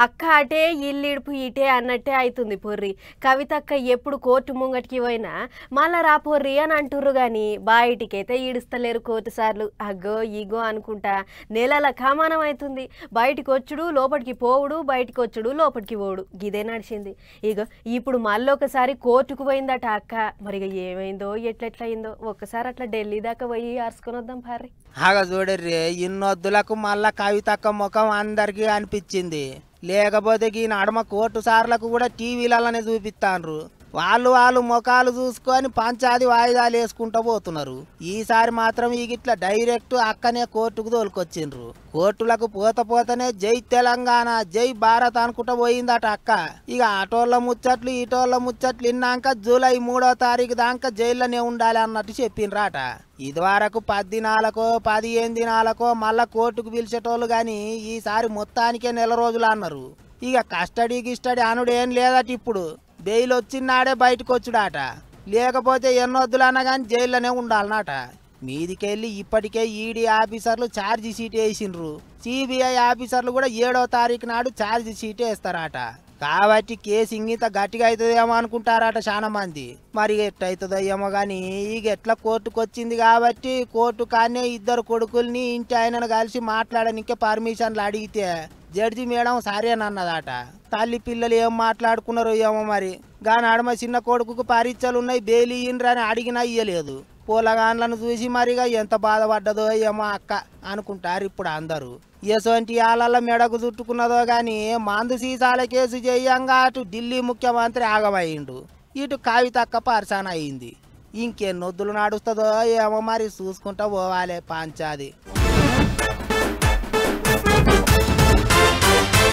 అక్క అటే ఇల్లిడుపు ఇటే అన్నట్టే అవుతుంది పొర్రి. కవితక్క ఎప్పుడు కోర్టు ముంగటికి పోయినా మళ్ళా రా పొర్రి అని అంటుర్రు గాని బయటికైతే ఈడుస్తలేరు కోర్టు సార్లు. అగ్గో ఇగో అనుకుంటా నెలల కామానం అవుతుంది. బయటికి వచ్చుడు లోపలికి పోవుడు, బయటికి వచ్చుడు లోపలికి పోవుడు, గిదే నడిచింది. ఇగో ఇప్పుడు మళ్ళొకసారి కోర్టుకు పోయిందట అక్క. మరి ఏమైందో ఎట్లెట్లయిందో ఒక్కసారి అట్లా ఢిల్లీ దాకా పోయి ఆర్చుకొని వద్దాం పారి. ఆగ చూడర్రి, ఇన్నొద్దులకు మళ్ళా కవితక్క ముఖం అందరికీ అనిపించింది. లేకపోతే ఈ నడమ కోర్టు సార్లకు కూడా టీవీలలోనే చూపిస్తాండ్రు. వాళ్ళు ముఖాలు చూసుకొని పంచాది వాయిదాలు వేసుకుంటూ పోతున్నారు. ఈసారి మాత్రం ఇట్లా డైరెక్ట్ అక్కనే కోర్టుకు తోలుకొచ్చిండ్రు. కోర్టులకు పోతనే జై తెలంగాణ జై భారత్ అనుకుంటూ పోయిందట అక్క. ఇక అటోళ్ళ ముచ్చట్లు ఇటోళ్ళ ముచ్చట్లు విన్నాక జూలై 3వ తారీఖు దాకా జైల్లోనే ఉండాలి అన్నట్టు చెప్పిండ్రాట. ఇదివరకు 10 దినాలకో 15 దినాలకో మళ్ళా కోర్టుకు పిలిచేటోళ్ళు గాని ఈసారి మొత్తానికే నెల రోజులు అన్నారు. ఇక కస్టడీ గిస్టడీ అనుడేం లేదట. ఇప్పుడు బెయిల్ వచ్చినాడే బయటకు వచ్చుడాట. లేకపోతే ఎన్నొద్దులన్నా కానీ జైల్లోనే ఉండాలన్నట. మీదికెళ్ళి ఇప్పటికే ఈడీ ఆఫీసర్లు ఛార్జీ షీట్ వేసిండ్రు. సిబిఐ ఆఫీసర్లు కూడా 7వ తారీఖు నాడు ఛార్జీ షీట్ వేస్తారట. కాబట్టి కేసు ఇంగిత గట్టిగా అవుతుందేమో అనుకుంటారట చాలా మంది. మరి ఎట్టయితుందో ఏమో కానీ ఇక ఎట్లా కోర్టుకు వచ్చింది కాబట్టి కోర్టు కానీ 2 కొడుకుల్ని ఇంటి ఆయనను కలిసి మాట్లాడనికే పర్మిషన్లు అడిగితే జడ్జి మేడం సరేనన్నదట. తల్లి పిల్లలు ఏం మాట్లాడుకున్నారో ఏమో మరి. గాని అడమ చిన్న కొడుకుకు పరీక్షలు ఉన్నాయి బెయిల్ ఇయ్యండ్రని అడిగినా ఇయ్యలేదు. పూలగాన్లను చూసి మరిగా ఎంత బాధపడ్డదో ఏమో అక్క అనుకుంటారు ఇప్పుడు అందరూ. ఎసొంటి ఆళ్ళ మెడకు చుట్టుకున్నదో గాని మందు సీసాల కేసు చేయంగా అటు ఢిల్లీ ముఖ్యమంత్రి ఆగమయ్యిండు, ఇటు కవితక్క పర్సాన్ అయింది. ఇంకెన్నొద్దులు నడుస్తుందో ఏమో మరి చూసుకుంటా పోవాలి పంచాది.